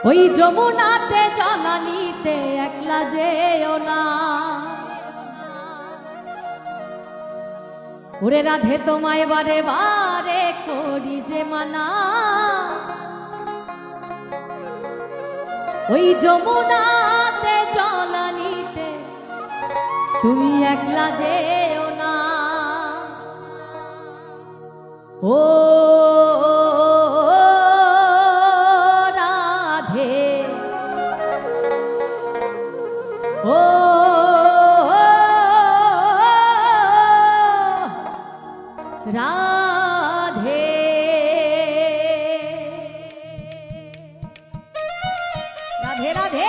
ওই যমুনাতে জলানিতে একলা যেও না, ওরে রাধে তোমায় বারে বারে করি যে মানা। ওই যমুনাতে জলানিতে তুমি একলা যেও না। ও রাধে, ও রাধে, রাধে রাধে।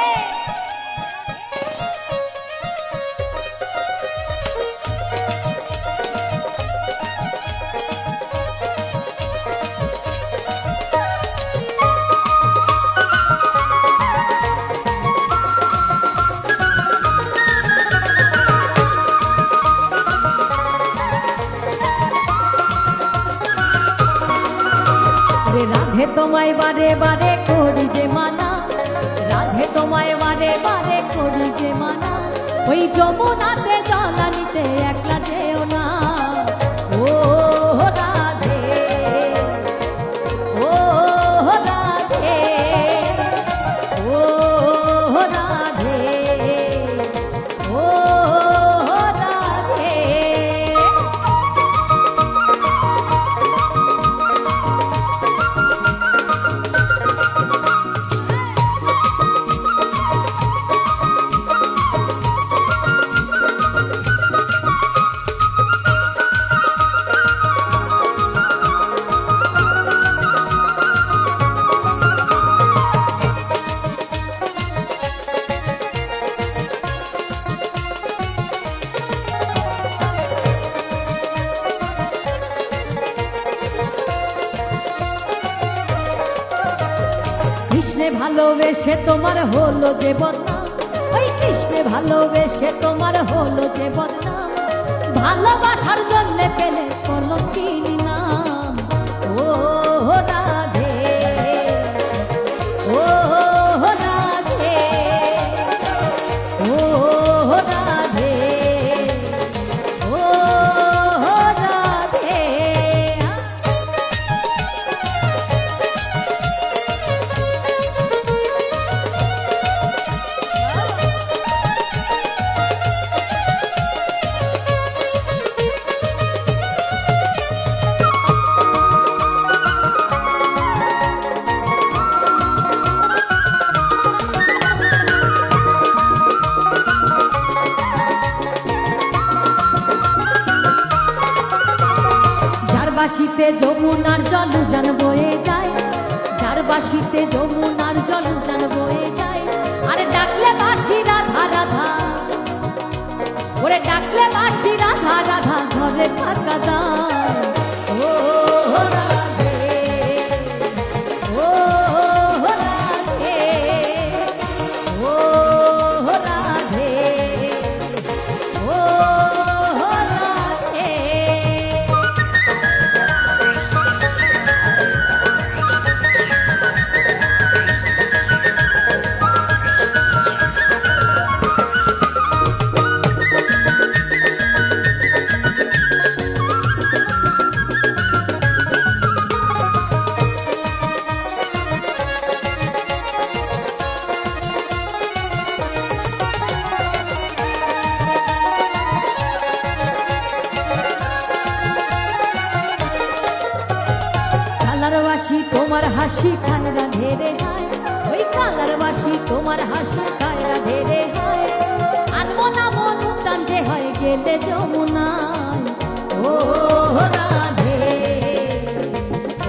রাধে তোমায় বারে বারে করি যে মানা, রাধে তোমায় বারে বারে করি যে মানা। ওই যমুনাতে জলানিতে একলা যেও না। ও রাধে, ও রাধে, ও রাধে, ও রাধে। কৃষ্ণে ভালোবেসে তোমার হলো যে বদনাম, ওই কৃষ্ণে ভালোবেসে তোমার হলো যে বদনাম। ভালোবাসার জন্য পেলে কলঙ্কিনী নাম। ও রাধে, ও রাধে, ও রাধে, ও রাধে। বাসিতে যমুনার জল জান বয়ে যায়, যার বাসিতে যমুনার জল জান বয়ে যায়। আরে ডাকলে বাসি রাধা রাধা, ওরে ডাকলে বাসি রাধা রাধা ঘরে থাকা যায়। ও রাধে, ও রাধে, ও রাধে, ও রাধে। কালারবাসী তোমার হাসি খায় রাধে রে হায়, ওই কালারবাসী তোমার হাসি খায় রাধে রে হায়। আনবো না মন উদ্যান যে হয় গেলে যমুনায়। ও রাধে,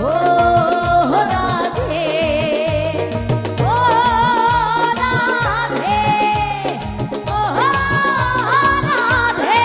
ও রাধে, ও রাধে, ও রাধে।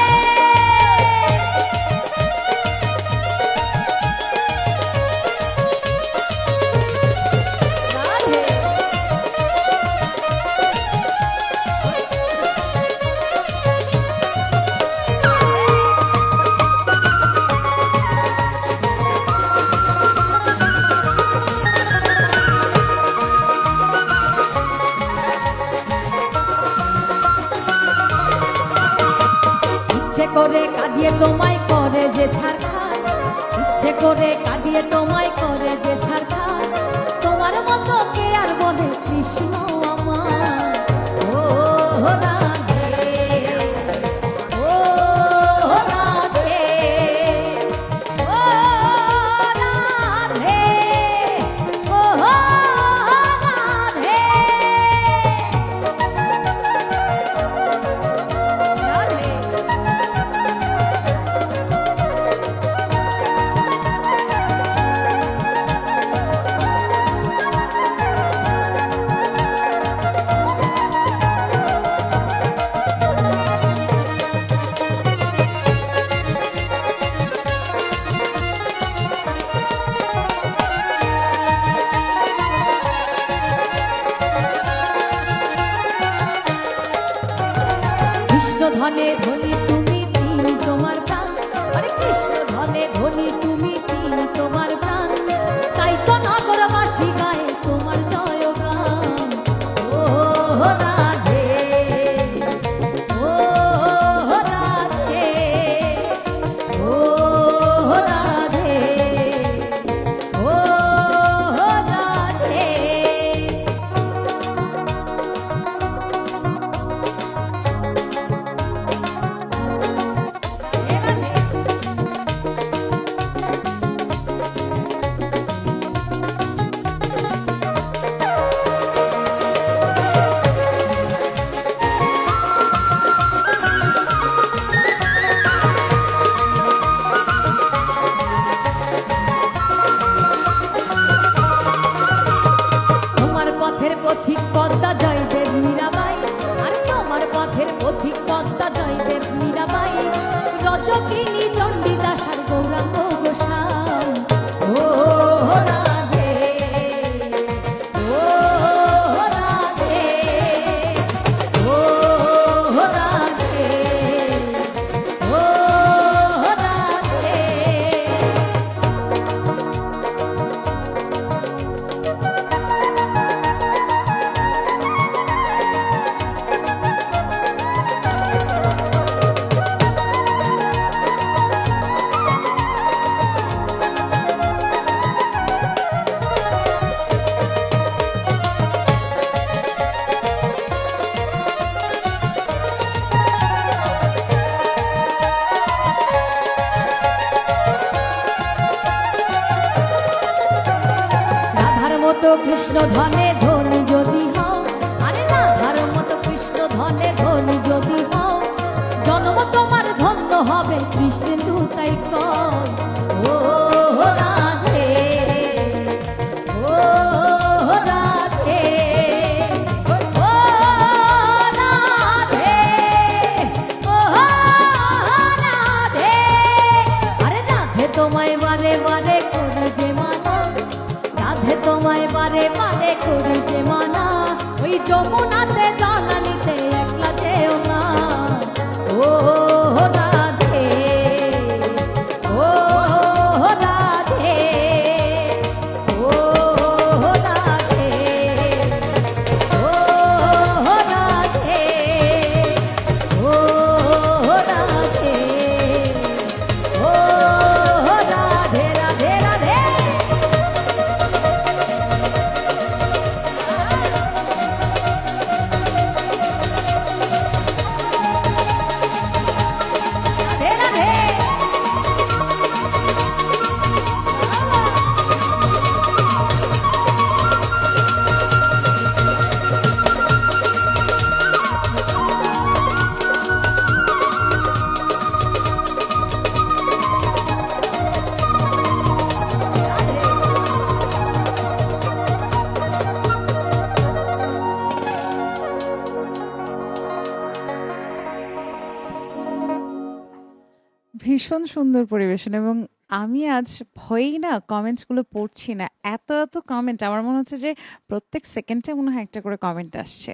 করে কাঁদিয়ে তোমায় করে যে ছাড়খার, ইচ্ছে করে কাঁদিয়ে তোমায় করে যে ছাড়খার, তোমার মতো কে আর বলে কৃষ্ণ আমার। ও রাধে, ও রাধে, ও রাধে, ও রাধে, রাধে। কৃষ্ণ ধনে ধনী তুমি তিনি তোমার প্রাণ, আরে কৃষ্ণ ধনে ধনী তুমি তিনি তোমার প্রাণ, তাই তো নগরবাসী গায়ে তোমার জয়গান। ও রাধে, ও রাধে, ও রাধে, ও রাধে। তোমার পথের পথিক পদ্মা জয়দেব মীরাবাই, আরে তোমার পথের পথিক পদ্মা জয়দেব মীরাবাই, রজকিনী চণ্ডীদাস আর গৌরাঙ্গ গোসাই। ও রাধে, ও রাধে, ও রাধে, ও রাধে। রাধার মতো কৃষ্ণ ধনে ধনী যদি হও, আরে রাধার মতো কৃষ্ণ ধনে ধনী যদি হও, জন্ম তোমার ধন্য হবে কৃষ্ণেন্দু তাই কয়। ও রাধে, ও রাধে, ও রাধে, ও রাধে। আরে রাধে তোমায় বারে বারে করি যে মানা, রাধে তোমায় বারে বারে করি যে মানা, ওই যমুনাতে জলানিতে একলা যেও না। ও রাধে, ও রাধে, ও রাধে, ও রাধে, ও রাধে, ও রাধে, রাধে, রাধে। ভীষণ সুন্দর পরিবেশন এবং আমি আজ ভয়েই না কমেন্টসগুলো পড়ছি না। এত এত কমেন্ট, আমার মনে হচ্ছে যে প্রত্যেক সেকেন্ডে মনে হয় একটা করে কমেন্ট আসছে।